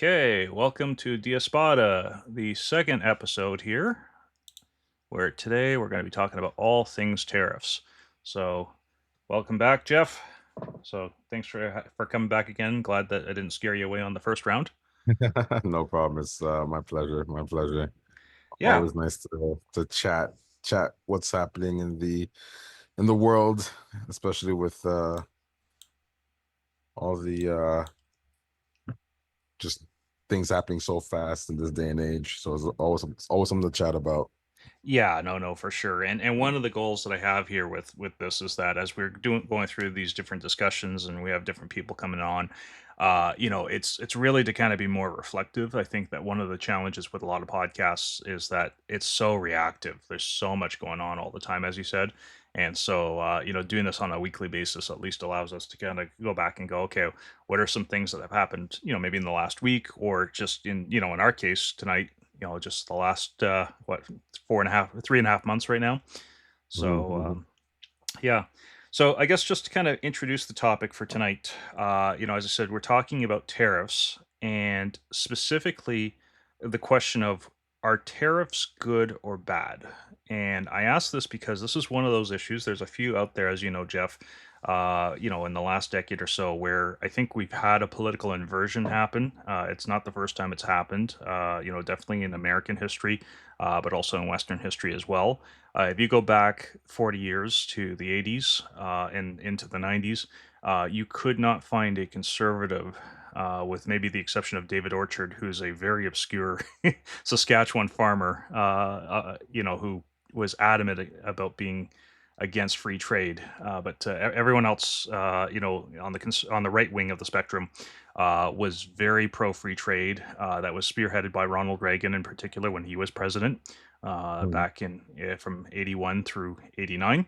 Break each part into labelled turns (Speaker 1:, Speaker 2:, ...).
Speaker 1: Okay, welcome to Diaspoda, the second episode here, where today we're going to be talking about all things tariffs. So, welcome back, Jeff. So, thanks for coming back again. Glad that I didn't scare you away on the first round.
Speaker 2: No problem. It's my pleasure. My pleasure.
Speaker 1: Yeah,
Speaker 2: Always nice to chat what's happening in the world, especially with all the just things happening so fast in this day and age. So it's always something to chat about.
Speaker 1: yeah, no, for sure. And one of the goals that I have here with this is that as we're going through these different discussions and we have different people coming on, it's really to kind of be more reflective. I think that one of the challenges with a lot of podcasts is that it's so reactive. There's so much going on all the time, as you said. And so, doing this on a weekly basis at least allows us to kind of go back and go, okay, what are some things that have happened, maybe in the last week or just in our case tonight, just the last, 3.5 months right now. So
Speaker 2: Mhm.
Speaker 1: yeah. So I guess just to kind of introduce the topic for tonight, as I said, we're talking about tariffs and specifically the question of, are tariffs good or bad? And I ask this because this is one of those issues. There's a few out there, as you know, Jeff, in the last decade or so, where I think we've had a political inversion happen. It's not the first time it's happened, definitely in American history, but also in Western history as well. If you go back 40 years to the 80s and into the 90s, you could not find a conservative, with maybe the exception of David Orchard, who's a very obscure Saskatchewan farmer, who was adamant about being against free trade. But everyone else, on the right wing of the spectrum, was very pro free trade. That was spearheaded by Ronald Reagan in particular when he was president
Speaker 2: Mhm.
Speaker 1: back in from 81 through 89.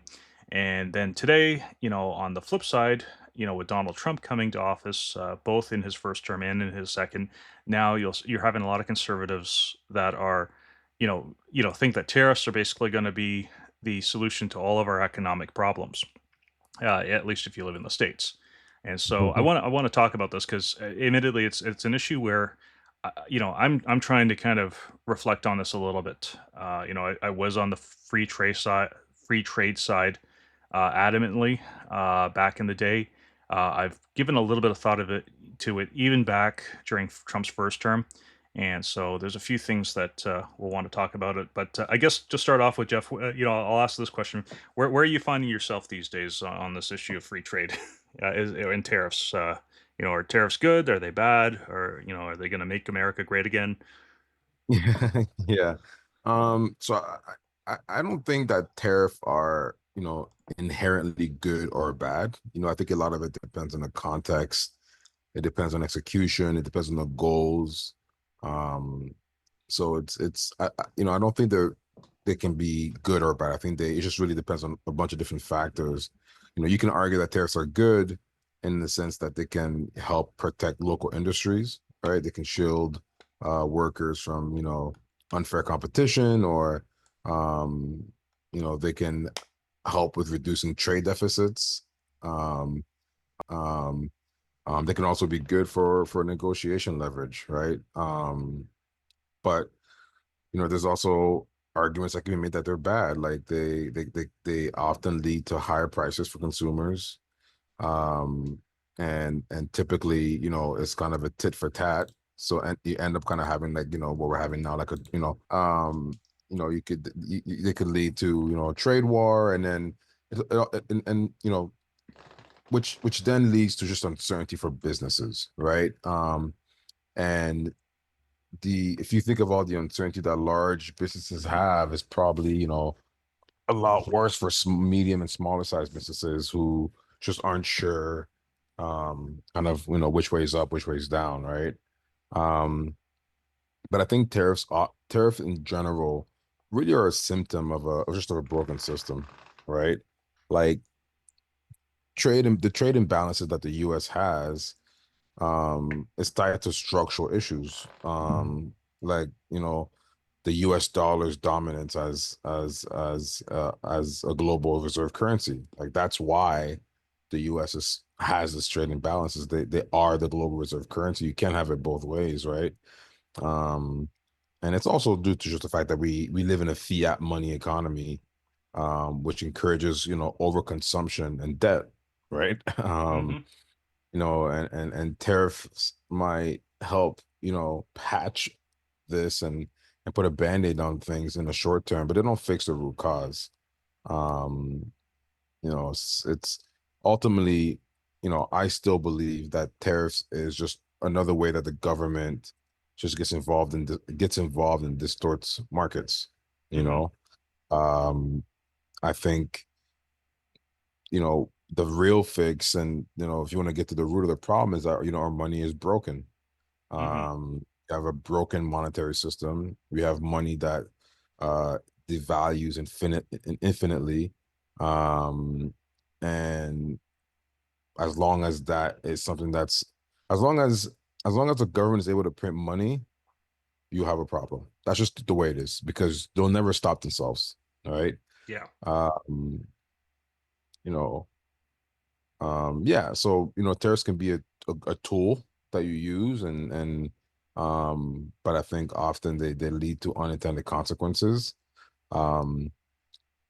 Speaker 1: And then today, on the flip side, with Donald Trump coming to office, both in his first term and in his second, now you're having a lot of conservatives that are, think that tariffs are basically going to be the solution to all of our economic problems, at least if you live in the states. And so I want to talk about this because, admittedly, it's an issue where, I'm trying to kind of reflect on this a little bit. I was on the free trade side, adamantly, back in the day. I've given a little bit of thought of it to it even back during Trump's first term. And so there's a few things that we'll want to talk about it. But I guess to start off with, Jeff, I'll ask this question: where are you finding yourself these days on this issue of free trade and tariffs? Are tariffs good? Are they bad? Or are they going to make America great again?
Speaker 2: Yeah. So I don't think that tariff are, inherently good or bad. I think a lot of it depends on the context. It depends on execution. It depends on the goals. Um, so I don't think they can be good or bad. I think it just really depends on a bunch of different factors. You can argue that tariffs are good in the sense that they can help protect local industries, right? They can shield workers from, unfair competition, or they can help with reducing trade deficits. Um, um, they can also be good for negotiation leverage, right? But there's also arguments that can be made that they're bad. Like they often lead to higher prices for consumers. Um, and typically, it's kind of a tit for tat. So and you end up kind of having, like, what we're having now, like they could lead to, a trade war, and then and which then leads to just uncertainty for businesses, right? And if you think of all the uncertainty that large businesses have, is probably, a lot worse for medium and smaller sized businesses who just aren't sure, kind of, which way is up, which way is down, right? um but I think tariff in general really are a symptom of just of a broken system, right? Like, the trade imbalances that the US has, is tied to structural issues, like, the US dollar's dominance as a global reserve currency. Like, that's why the US is has this trading balances. They are the global reserve currency. You can't have it both ways, right? Um, and it's also due to just the fact that we live in a fiat money economy, which encourages, overconsumption and debt, right?
Speaker 1: Hmm.
Speaker 2: And tariffs might help, patch this and put a band-aid on things in the short term, but they don't fix the root cause. Um, it's ultimately, I still believe that tariffs is just another way that the government just gets involved and distorts markets. You
Speaker 1: Hmm.
Speaker 2: know, um, I think, the real fix, and if you want to get to the root of the problem, is that our money is broken.
Speaker 1: Hmm.
Speaker 2: We have a broken monetary system. We have money that uh devalues infinitely. Um, and as long as that is something that's as long as as long as the government is able to print money, you have a problem. That's just the way it is because they'll never stop themselves. All right.
Speaker 1: Yeah.
Speaker 2: Um, you know, yeah, so tariffs can be a tool that you use, but I think often they lead to unintended consequences. Um,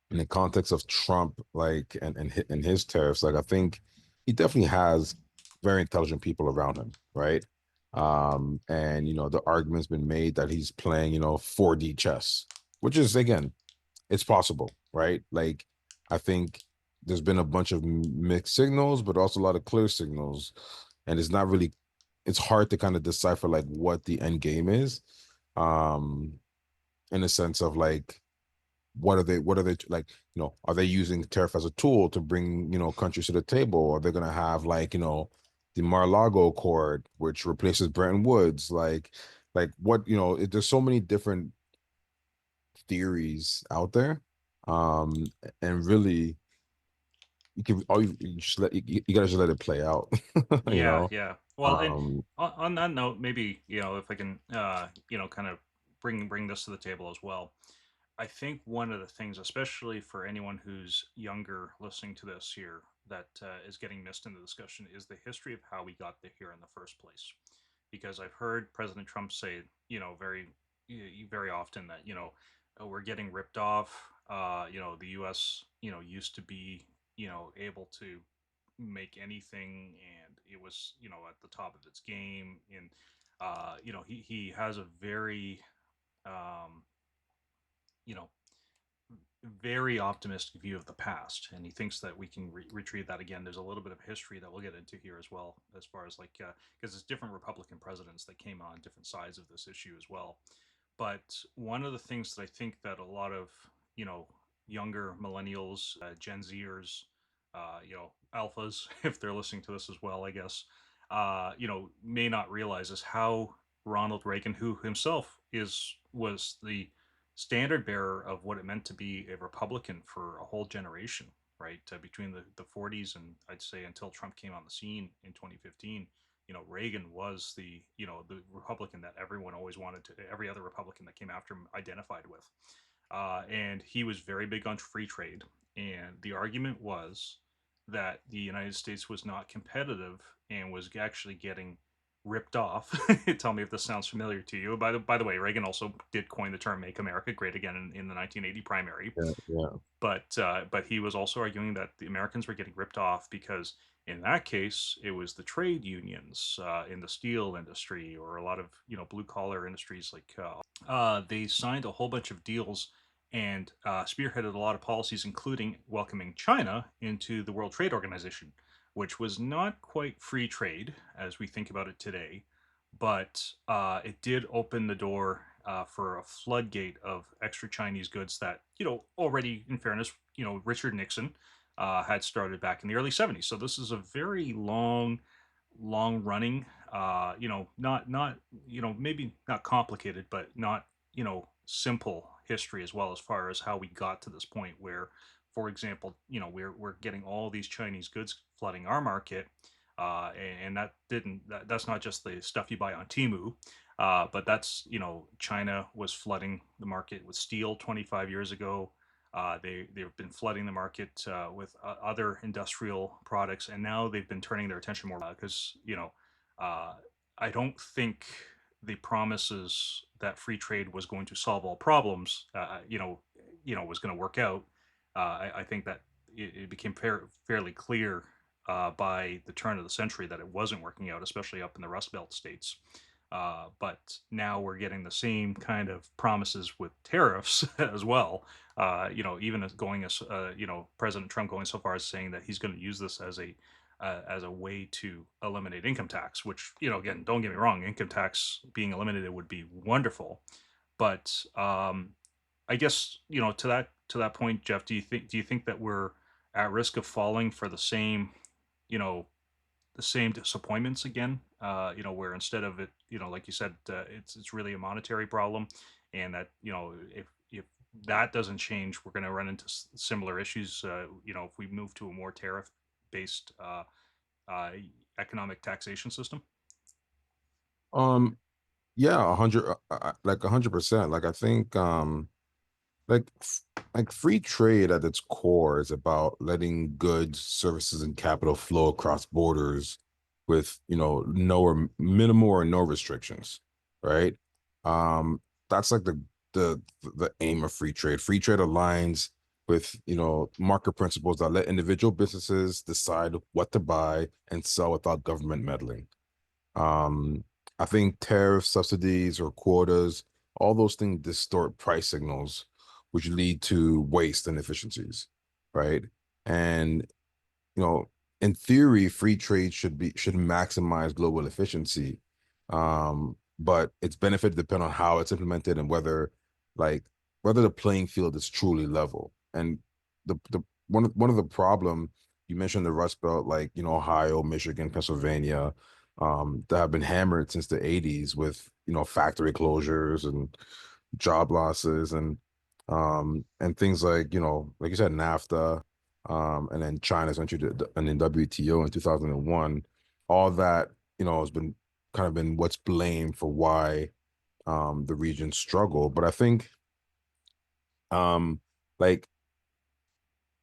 Speaker 2: in the context of Trump, like and his tariffs, like I think he definitely has very intelligent people around him, right? And the argument's been made that he's playing, 4D chess, which is again, it's possible, right? Like I think there's been a bunch of mixed signals, but also a lot of clear signals, and it's hard to kind of decipher like what the end game is, um, in a sense of like what are they like, are they using tariff as a tool to bring, countries to the table? Are they gonna have like, the Mar-a-Lago Accord, which replaces Bretton Woods? Like what, there's so many different theories out there. And really you just you gotta just let it play out. you
Speaker 1: Yeah,
Speaker 2: know.
Speaker 1: yeah. Well, and
Speaker 2: Um
Speaker 1: on that note, maybe if I can, kind of bring this to the table as well. I think one of the things, especially for anyone who's younger listening to this here, that is getting missed in the discussion is the history of how we got here in the first place. Because I've heard President Trump say, very often that we're getting ripped off. The U.S. used to be able to make anything, and it was at the top of its game. And he has a very um, you know very optimistic view of the past, and he thinks that we can retrieve that again. There's a little bit of history that we'll get into here as well, as far as like because it's different Republican presidents that came on different sides of this issue as well. But one of the things that I think that a lot of you know younger millennials, Gen Zers, alphas, if they're listening to this as well, I guess, may not realize is how Ronald Reagan, who himself was the standard bearer of what it meant to be a Republican for a whole generation, right? Between the 40s and I'd say until Trump came on the scene in 2015, Reagan was the Republican that everyone always wanted to, every other Republican that came after him identified with. And he was very big on free trade. And the argument was that the United States was not competitive and was actually getting ripped off. Tell me if this sounds familiar to you. By the way, Reagan also did coin the term "Make America Great Again" in the 1980 primary.
Speaker 2: yeah, yeah.
Speaker 1: But he was also arguing that the Americans were getting ripped off because in that case it was the trade unions in the steel industry or a lot of blue collar industries like they signed a whole bunch of deals and spearheaded a lot of policies, including welcoming China into the World Trade Organization, which was not quite free trade as we think about it today, but it did open the door for a floodgate of extra Chinese goods that, already, in fairness, Richard Nixon had started back in the early 70s. So this is a very long running, not, maybe not complicated, but not, simple history as well as far as how we got to this point where, for example, we're getting all these Chinese goods flooding our market. And that's not just the stuff you buy on Timu, but that's China was flooding the market with steel 25 years ago. They've been flooding the market with other industrial products, and now they've been turning their attention more because uh, I don't think the promises that free trade was going to solve all problems, was going to work out. I think that it became fairly clear by the turn of the century that it wasn't working out, especially up in the Rust Belt states. But now we're getting the same kind of promises with tariffs as well. Even as going as President Trump going so far as saying that he's going to use this as a way to eliminate income tax. Which again, don't get me wrong, income tax being eliminated would be wonderful. But I guess to that point, Jeff, do you think that we're at risk of falling for you know the same disappointments again. Where instead of it, like you said, it's really a monetary problem, and that if that doesn't change, we're going to run into similar issues. If we move to a more tariff based uh, economic taxation system.
Speaker 2: Um, yeah, 100, like 100%. Like I think, like like free trade at its core is about letting goods, services, and capital flow across borders with no or minimal or no restrictions, right? That's like the aim of free trade. Free trade aligns with market principles that let individual businesses decide what to buy and sell without government meddling. um, I think tariffs, subsidies, or quotas, all those things distort price signals, which lead to waste and inefficiencies, right? And you know, in theory, free trade should maximize global efficiency. But its benefit depend on how it's implemented and like whether the playing field is truly level. And the one of the problem you mentioned the Rust Belt, like Ohio, Michigan, Pennsylvania, that have been hammered since the 80s with factory closures and job losses and things like you said, NAFTA, and then China's entry to and then WTO in 2001. All that has been kind of been what's blamed for why the region struggle. But I think um, like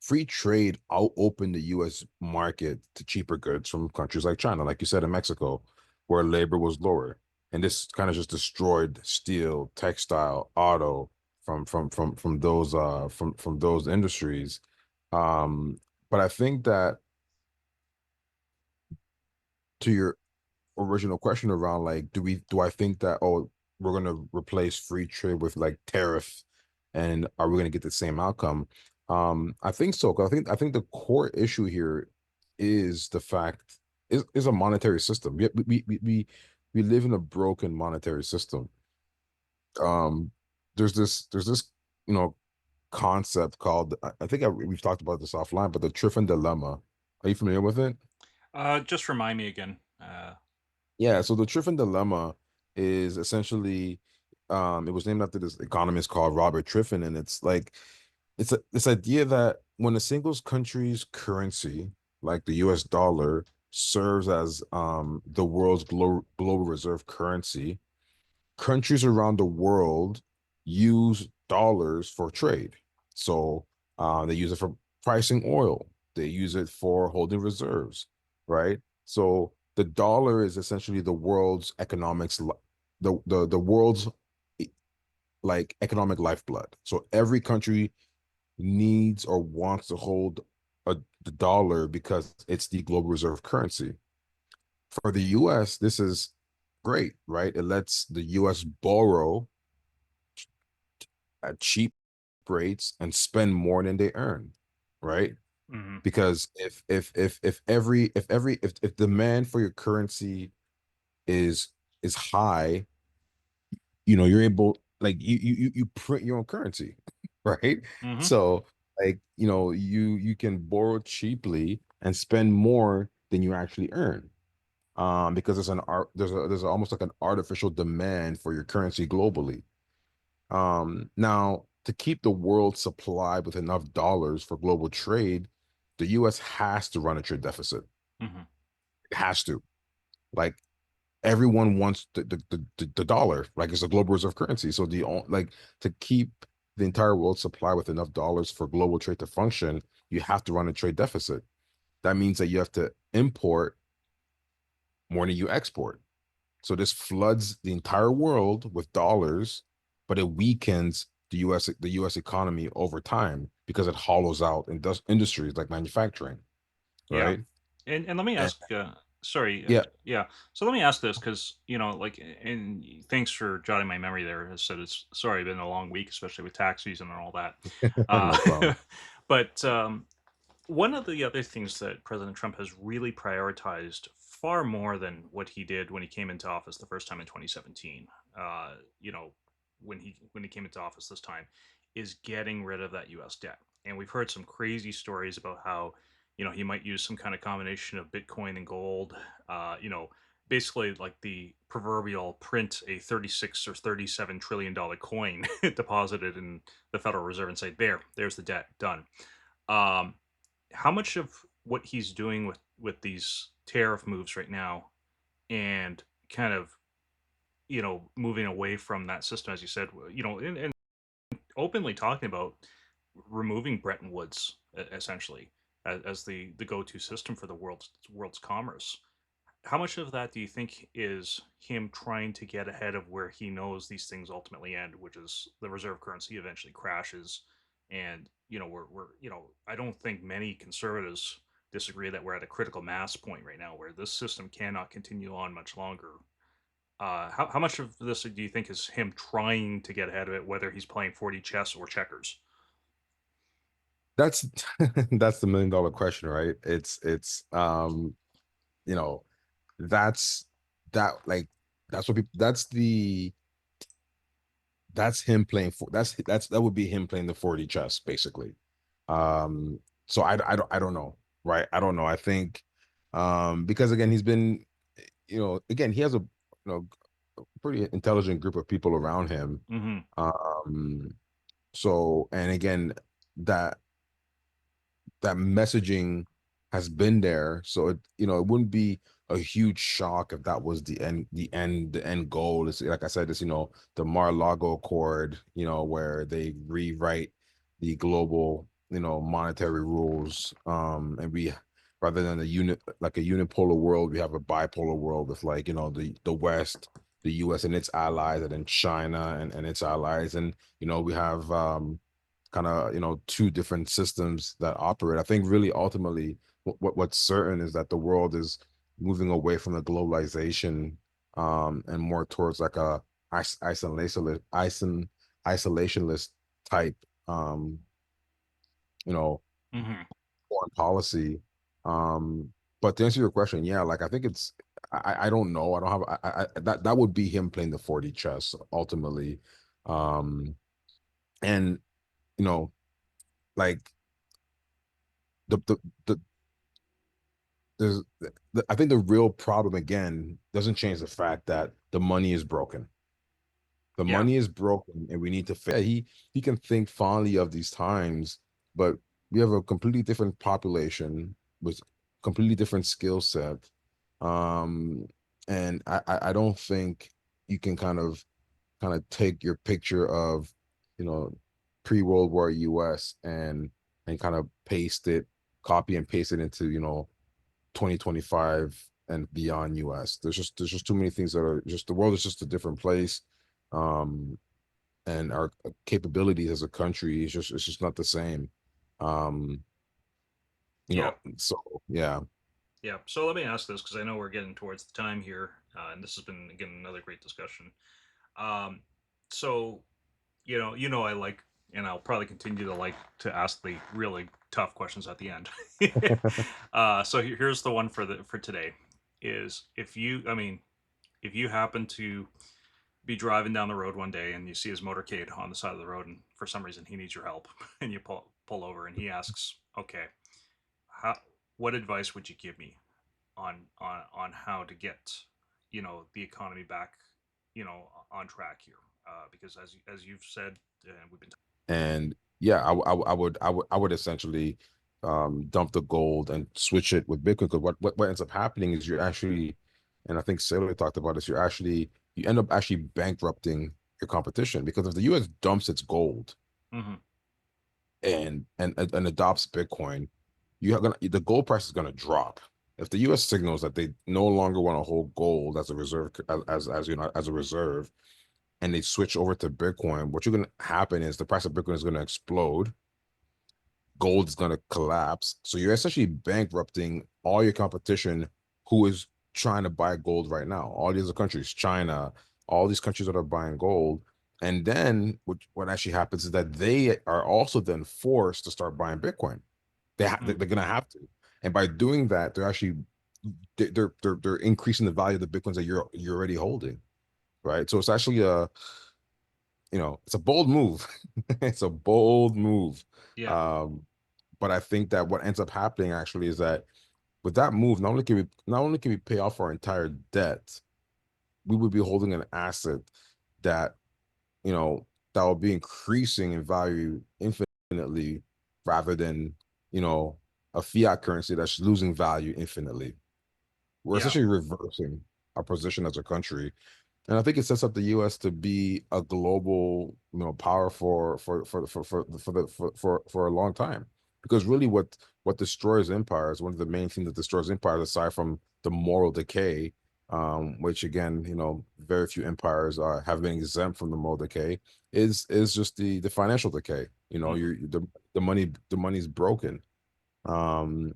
Speaker 2: free trade out opened the U.S. market to cheaper goods from countries like China, like you said, in Mexico, where labor was lower, and this kind of just destroyed steel, textile, auto from those industries. But I think that to your original question around like do I think that we're going to replace free trade with like tariff and are we going to get the same outcome? I think so, 'cause I think the core issue here is the fact is a monetary system. We live in a broken monetary system. um there's this you know concept called I think we've talked about this offline, but the Triffin dilemma. Are you familiar with it?
Speaker 1: Just remind me again.
Speaker 2: Yeah, so the Triffin dilemma is essentially it was named after this economist called Robert Triffin, and it's like it's this idea that when a single country's currency, like the US dollar, serves as the world's global reserve currency, countries around the world use dollars for trade. So they use it for pricing oil. They use it for holding reserves, right? So the dollar is essentially the world's economics, the world's e- like economic lifeblood. So every country needs or wants to hold the dollar because it's the global reserve currency. For the US, this is great, right? It lets the US borrow at cheap rates and spend more than they earn, right?
Speaker 1: Hmm.
Speaker 2: Because if demand for your currency is high, you're able like you print your own currency, right?
Speaker 1: Hmm.
Speaker 2: So like you can borrow cheaply and spend more than you actually earn. Because there's almost like an artificial demand for your currency globally. Now, to keep the world supplied with enough dollars for global trade, the US has to run a trade deficit.
Speaker 1: Hmm.
Speaker 2: It has to. Like everyone wants the dollar, like it's a global reserve currency. So like to keep the entire world supply with enough dollars for global trade to function, you have to run a trade deficit. That means that you have to import more than you export. So this floods the entire world with dollars, but it weakens the US economy over time because it hollows out industries like manufacturing,
Speaker 1: Yeah.
Speaker 2: right?
Speaker 1: And let me
Speaker 2: And
Speaker 1: ask, sorry,
Speaker 2: yeah,
Speaker 1: yeah. So let me ask this because, like, and thanks for jotting my memory there. I said it's sorry, been a long week, especially with tax season and all that.
Speaker 2: no problem.
Speaker 1: But one of the other things that President Trump has really prioritized far more than what he did when he came into office the first time in 2017, uh, you know, when he came into office this time, is getting rid of that U.S. debt. And we've heard some crazy stories about how, he might use some kind of combination of Bitcoin and gold. Basically like the proverbial print a 36 or 37 trillion dollar coin deposited in the Federal Reserve and say, there's the debt done. Um, how much of what he's doing with these tariff moves right now and kind of moving away from that system, as you said, and openly talking about removing Bretton Woods essentially as the go-to system for the world's commerce. How much of that do you think is him trying to get ahead of where he knows these things ultimately end, which is the reserve currency eventually crashes? And, I don't think many conservatives disagree that we're at a critical mass point right now where this system cannot continue on much longer. How much of this do you think is him trying to get ahead of it, whether he's playing 40 chess or checkers?
Speaker 2: That's that's the $1 million question, right? It's you know, that's that like that's what people that's him playing for that would be him playing the 40 chess basically. So I don't know, right? I don't know. I think because again he's been again he has a pretty intelligent group of people around him.
Speaker 1: Hmm.
Speaker 2: Um so and again that that messaging has been there. So it wouldn't be a huge shock if that was the end goal. Is like I said, it's the Mar-a-Lago Accord, where they rewrite the global, monetary rules. And we rather than a unipolar world, we have a bipolar world with like, the West, the US and its allies, and then China and its allies. And we have kind of two different systems that operate. I think really ultimately what's certain is that the world is moving away from the globalization and more towards like a isolationist type um you know
Speaker 1: Hmm.
Speaker 2: foreign policy. um but to answer your question, yeah, like I think I don't know. I don't have that would be him playing the 40 chess ultimately. Um and you know like the the the there's I think the real problem again doesn't change the fact that the money is broken. The
Speaker 1: Yeah.
Speaker 2: money is broken, and we need to fix. Yeah, he can think fondly of these times, but we have a completely different population with completely different skill set. Um, and I don't think you can kind of take your picture of, you know, pre-World War US and kind of copy and paste it into, 2025 and beyond US. There's just too many things that are just the world is just a different place. Um, and our capabilities as a country is just it's just not the same. Um,
Speaker 1: Yeah.
Speaker 2: so yeah.
Speaker 1: Yeah. So let me ask this because I know we're getting towards the time here, and this has been again another great discussion. Um, so I like, and I'll probably continue to like to ask the really tough questions at the end. So here's the one for today: is if you happen to be driving down the road one day and you see his motorcade on the side of the road, and for some reason he needs your help, and you pull over, and he asks, "Okay, how what advice would you give me on how to get the economy back on track here, because as you've said, and we've been
Speaker 2: And yeah, I would essentially dump the gold and switch it with Bitcoin, because what ends up happening is you're actually, and I think Sailor talked about this, you end up actually bankrupting your competition, because if the US dumps its gold,
Speaker 1: Hmm.
Speaker 2: and adopts Bitcoin, the gold price is gonna drop. If the U.S. signals that they no longer want to hold gold as a reserve, as you know, as a reserve, and they switch over to Bitcoin, what you're gonna happen is the price of Bitcoin is gonna explode, gold is going to collapse. So you're essentially bankrupting all your competition who is trying to buy gold right now. All these other countries, China, all these countries that are buying gold. And then what actually happens is that they are also then forced to start buying Bitcoin. They're going to have to. And by doing that, they're actually they're increasing the value of the Bitcoins that you're already holding, right? So it's actually it's a bold move. It's a bold move.
Speaker 1: Yeah.
Speaker 2: Um, but I think that what ends up happening actually is that with that move, not only can we pay off our entire debt, we would be holding an asset that you know that will be increasing in value infinitely rather than you know a fiat currency that's losing value infinitely. We're
Speaker 1: Yeah.
Speaker 2: essentially reversing our position as a country, and I think it sets up the U.S. to be a global, power for a long time. Because really, what destroys empires, one of the main things that destroys empires, aside from the moral decay, which again, very few empires have been exempt from the moral decay, is just the financial decay.
Speaker 1: Hmm.
Speaker 2: The money's broken, and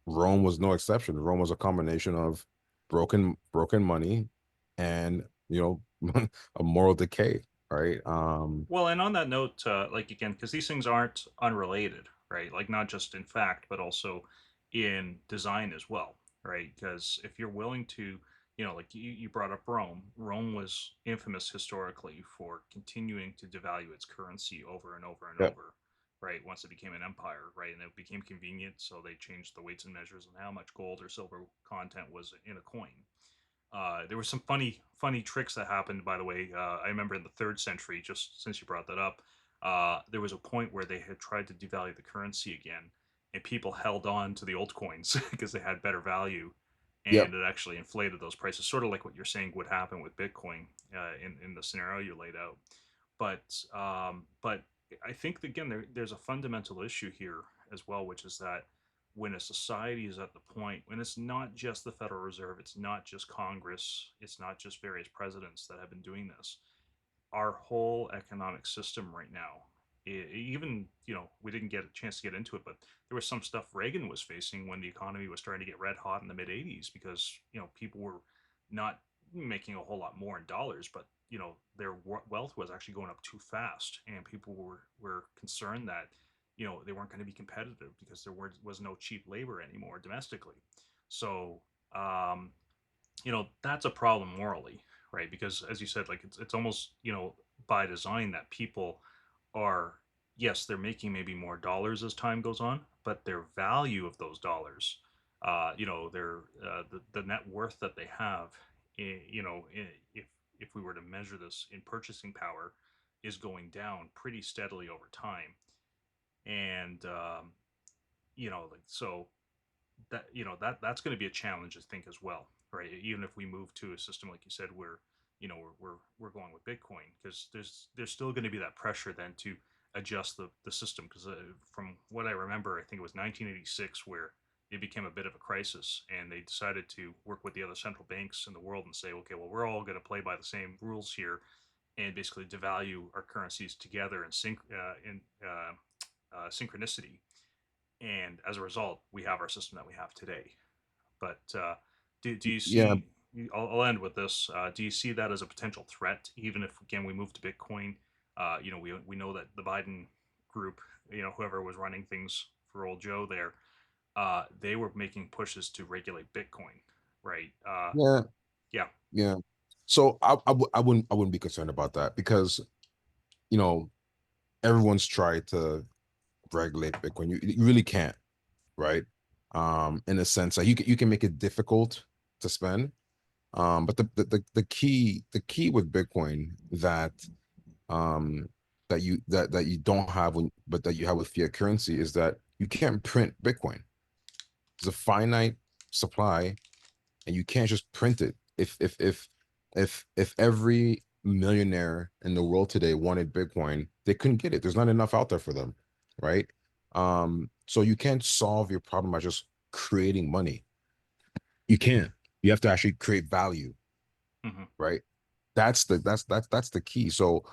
Speaker 2: Rome was no exception. Rome was a combination of broken money and a moral decay, right?
Speaker 1: Well, and on that note, like again, because these things aren't unrelated, right? Like not just in fact, but also in design as well, right? Because if you're willing to, like you brought up Rome. Rome was infamous historically for continuing to devalue its currency over and over and
Speaker 2: Yeah.
Speaker 1: over, right? Once it became an empire, right? And it became convenient, so they changed the weights and measures on how much gold or silver content was in a coin. There were some funny tricks that happened, by the way. I remember in the third century, just since you brought that up, there was a point where they had tried to devalue the currency again, and people held on to the old coins because they had better value, and
Speaker 2: Yep.
Speaker 1: it actually inflated those prices. Sort of like what you're saying would happen with Bitcoin in the scenario you laid out. But I think again there's a fundamental issue here as well, which is that when a society is at the point when it's not just the Federal Reserve, it's not just Congress, it's not just various presidents that have been doing this. Our whole economic system right now, even we didn't get a chance to get into it, but there was some stuff Reagan was facing when the economy was starting to get red hot in the mid 80s because people were not making a whole lot more in dollars, but their wealth was actually going up too fast, and people were concerned that they weren't going to be competitive because was no cheap labor anymore domestically. So um, that's a problem morally, right? Because as you said, like it's almost by design that people are, yes, they're making maybe more dollars as time goes on, but their value of those dollars, their the net worth that they have, if we were to measure this in purchasing power, is going down pretty steadily over time. And like so that that's going to be a challenge, I think, as well, right? Even if we move to a system like you said, where we're going with Bitcoin, because there's still going to be that pressure then to adjust the system. Because from what I remember, I think it was 1986 where it became a bit of a crisis, and they decided to work with the other central banks in the world and say, okay, well, we're all going to play by the same rules here, and basically devalue our currencies together in synchronicity, and as a result, we have our system that we have today. But do you
Speaker 2: Yeah.
Speaker 1: see? I'll end with this. Do you see that as a potential threat, even if again we move to Bitcoin? We know that the Biden group, whoever was running things for old Joe there, they were making pushes to regulate Bitcoin, right?
Speaker 2: Yeah.
Speaker 1: Yeah.
Speaker 2: Yeah. So I wouldn't be concerned about that because you know everyone's tried to regulate Bitcoin. You really can't, right? In a sense, like you can make it difficult to spend. But the key with Bitcoin um that you don't have but that you have with fiat currency is that you can't print Bitcoin. There's a finite supply, and you can't just print it. If every millionaire in the world today wanted Bitcoin, They couldn't get it. There's not enough out there for them, right? So you can't solve your problem by just creating money. You can't. You have to actually create value,
Speaker 1: Hmm.
Speaker 2: right? That's the key. So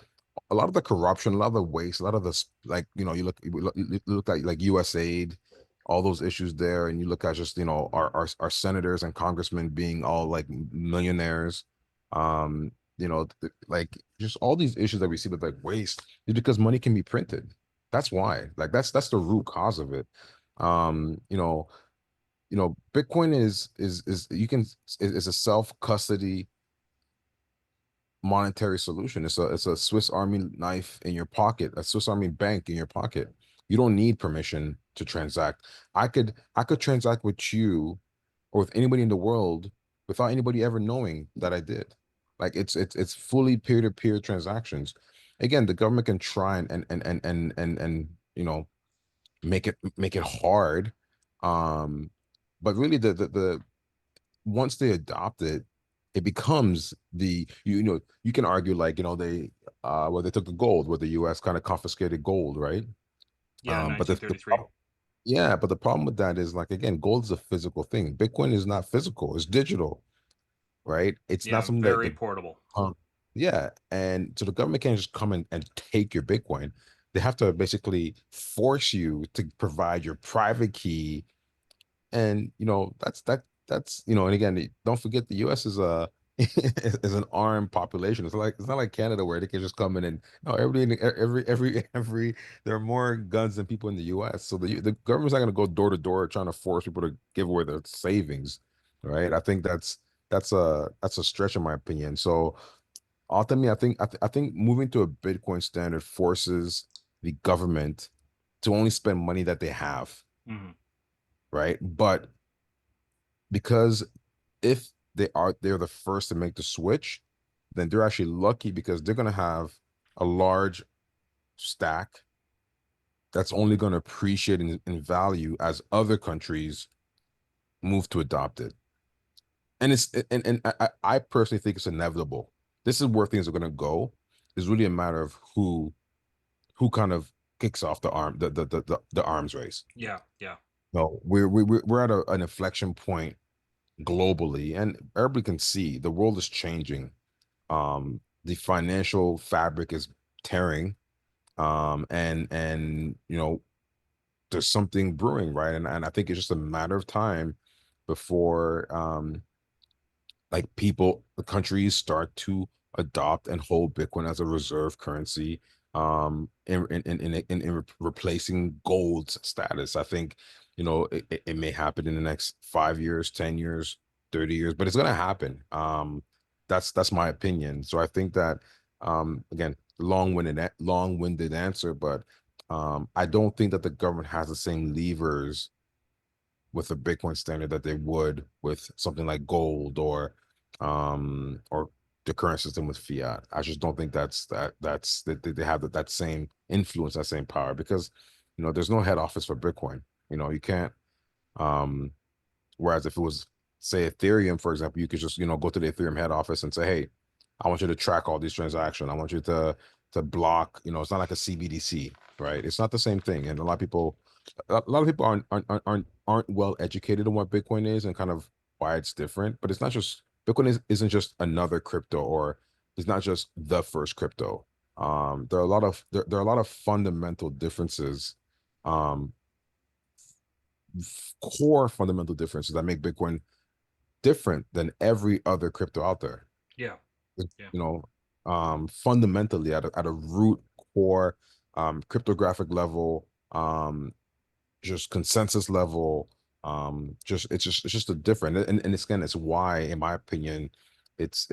Speaker 2: a lot of the corruption, a lot of the waste, a lot of this, like, you look at like USAID, all those issues there, and you look at just, our senators and congressmen being all like millionaires. Like, just all these issues that we see with like waste is because money can be printed. That's why. Like, that's the root cause of it. Um, you know, Bitcoin is you can is a self custody monetary solution. It's a Swiss Army knife in your pocket, a Swiss Army bank in your pocket. You don't need permission to transact. I could transact with you or with anybody in the world without anybody ever knowing that I did. Like, it's fully peer-to-peer transactions. Again, the government can try and make it hard. But really, the once they adopt it, it becomes you can argue, like, where they took the gold, where the US kind of confiscated gold, right?
Speaker 1: Yeah,
Speaker 2: But
Speaker 1: $1933.
Speaker 2: yeah, but the problem with that is, like, again, gold is a physical thing. Bitcoin is not physical, it's digital, right? It's not
Speaker 1: Yeah,
Speaker 2: something that
Speaker 1: very portable.
Speaker 2: yeah. And so the government can't just come and take your Bitcoin. They have to basically force you to provide your private key. And and again, don't forget the US is a is an armed population. It's not like Canada, where they can just come in and no, every there are more guns than people in the US. So the government's not going to go door to door trying to force people to give away their savings, right? I think that's a stretch, in my opinion. So ultimately, I think moving to a Bitcoin standard forces the government to only spend money that they have,
Speaker 1: Hmm.
Speaker 2: right? But because if they're the first to make the switch, then they're actually lucky, because they're going to have a large stack that's only going to appreciate in value as other countries move to adopt it. And I personally think it's inevitable. This is where things are going to go. It's really a matter of who kind of kicks off the arms race.
Speaker 1: Yeah, yeah.
Speaker 2: No, we're at an inflection point globally, and everybody can see the world is changing. The financial fabric is tearing, and there's something brewing, right? And I think it's just a matter of time before, like, the countries start to adopt and hold Bitcoin as a reserve currency, in replacing gold's status. I think, it may happen in the next 5 years, 10 years, 30 years, but it's going to happen. That's my opinion. So I think that, again, long-winded answer, but I don't think that the government has the same levers with a Bitcoin standard that they would with something like gold, or the current system with fiat. I just don't think that they have that same influence, that same power, because there's no head office for Bitcoin. You can't. um Whereas if it was, say, Ethereum, for example, you could just, go to the Ethereum head office and say, hey, I want you to track all these transactions. I want you to block. It's not like a CBDC, right? It's not the same thing. And a lot of people aren't well educated on what Bitcoin is and kind of why it's different. But it's not just Bitcoin isn't just another crypto, or it's not just the first crypto. There are a lot of fundamental differences, um, core fundamental differences that make Bitcoin different than every other crypto out there.
Speaker 1: Yeah,
Speaker 2: You
Speaker 1: yeah.
Speaker 2: know, Fundamentally, at a root core, cryptographic level, just consensus level, it's just a different. And it's, again, it's why, in my opinion, it's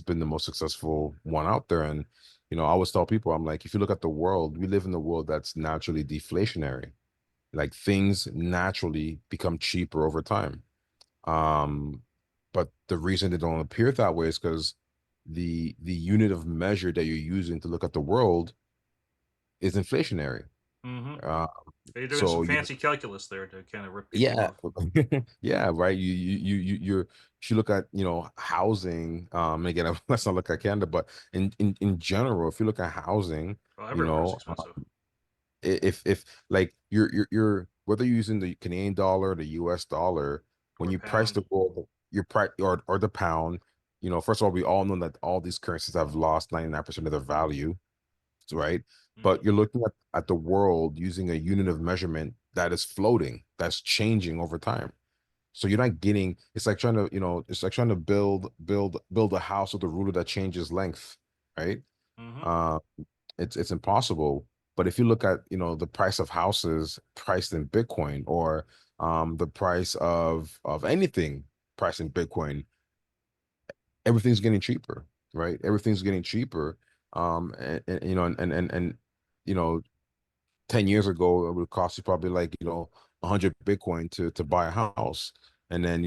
Speaker 2: been the most successful one out there. And I always tell people, I'm like, if you look at the world, we live in a world that's naturally deflationary. Like, things naturally become cheaper over time. um, but the reason they don't appear that way is because the unit of measure that you're using to look at the world is inflationary.
Speaker 1: Hmm.
Speaker 2: Uh,
Speaker 1: You're doing some
Speaker 2: so
Speaker 1: fancy calculus there to kind of rip people
Speaker 2: yeah,
Speaker 1: off.
Speaker 2: yeah, right. if you look at, housing, again, let's not look at Canada, but in general, if you look at housing,
Speaker 1: Well,
Speaker 2: you
Speaker 1: everywhere is
Speaker 2: know,
Speaker 1: expensive.
Speaker 2: if like you're whether you're using the Canadian dollar, the US dollar, when
Speaker 1: Or
Speaker 2: you price
Speaker 1: pound.
Speaker 2: the gold, your price or the pound, first of all, we all know that all these currencies have lost 99% of their value, right?
Speaker 1: Hmm.
Speaker 2: But you're looking at the world using a unit of measurement that is floating, that's changing over time. So you're not getting, it's like trying to, it's like trying to build a house with a ruler that changes length, right?
Speaker 1: Hmm.
Speaker 2: Uh, it's impossible. But if you look at, the price of houses priced in Bitcoin, or the price of anything priced in Bitcoin, everything's getting cheaper, right? Everything's getting cheaper. And you know, 10 years ago, it would cost you probably like, 100 Bitcoin to buy a house. And then,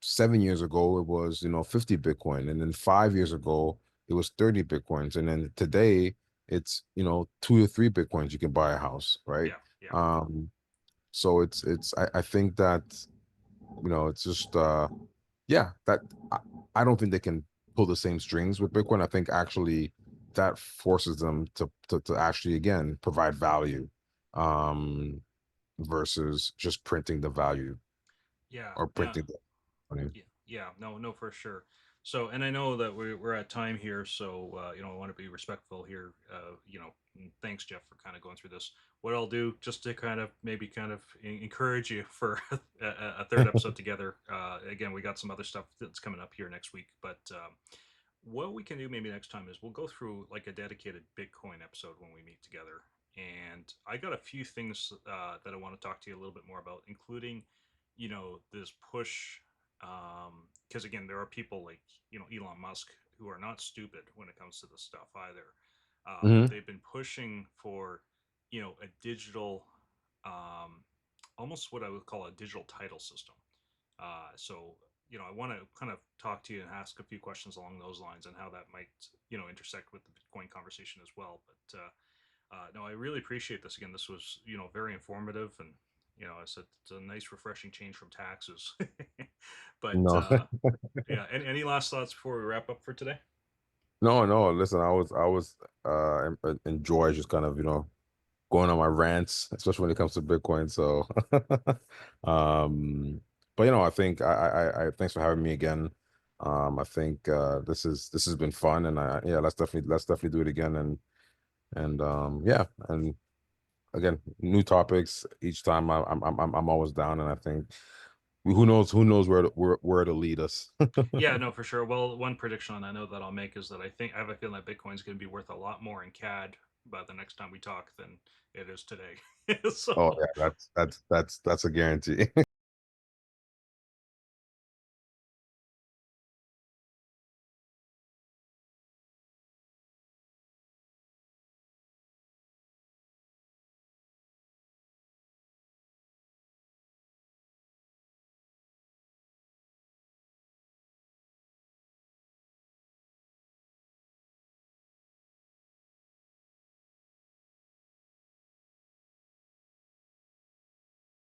Speaker 2: 7 years ago, it was, 50 Bitcoin. And then 5 years ago, it was 30 Bitcoins. And then today, it's, 2 to 3 Bitcoins, you can buy a house, right?
Speaker 1: Yeah, yeah,
Speaker 2: So I think that, it's just, yeah, that I don't think they can pull the same strings with Bitcoin. I think actually that forces them to actually, again, provide value, um, versus just printing the value
Speaker 1: yeah.
Speaker 2: or printing the money.
Speaker 1: Yeah, yeah, no, no, for sure. So, and I know that we're at time here, so I want to be respectful here. Thanks, Jeff, for kind of going through this. What I'll do, just to kind of maybe kind of encourage you for a third episode together. Again, we got some other stuff that's coming up here next week, but what we can do maybe next time is we'll go through like a dedicated Bitcoin episode when we meet together. And I got a few things that I want to talk to you a little bit more about, including, this push. Because again, there are people like, Elon Musk who are not stupid when it comes to this stuff either.
Speaker 2: Hmm.
Speaker 1: They've been pushing for, a digital, um, almost what I would call a digital title system. So, I want to kind of talk to you and ask a few questions along those lines and how that might, intersect with the Bitcoin conversation as well. But no, I really appreciate this. Again, this was, very informative, and, it's a nice, refreshing change from taxes. But
Speaker 2: No,
Speaker 1: yeah, any last thoughts before we wrap up for today?
Speaker 2: no, no. Listen, I was enjoy just kind of, going on my rants, especially when it comes to Bitcoin. So, um, but I think I thanks for having me again. I think this has been fun, and yeah, let's definitely do it again, and yeah, and again, new topics each time. I'm always down, and I think who knows where to lead us.
Speaker 1: Yeah, no, for sure. Well, one prediction I know that I'll make is that I have a feeling that Bitcoin's going to be worth a lot more in CAD by the next time we talk than it is today. So
Speaker 2: Oh yeah, that's a guarantee.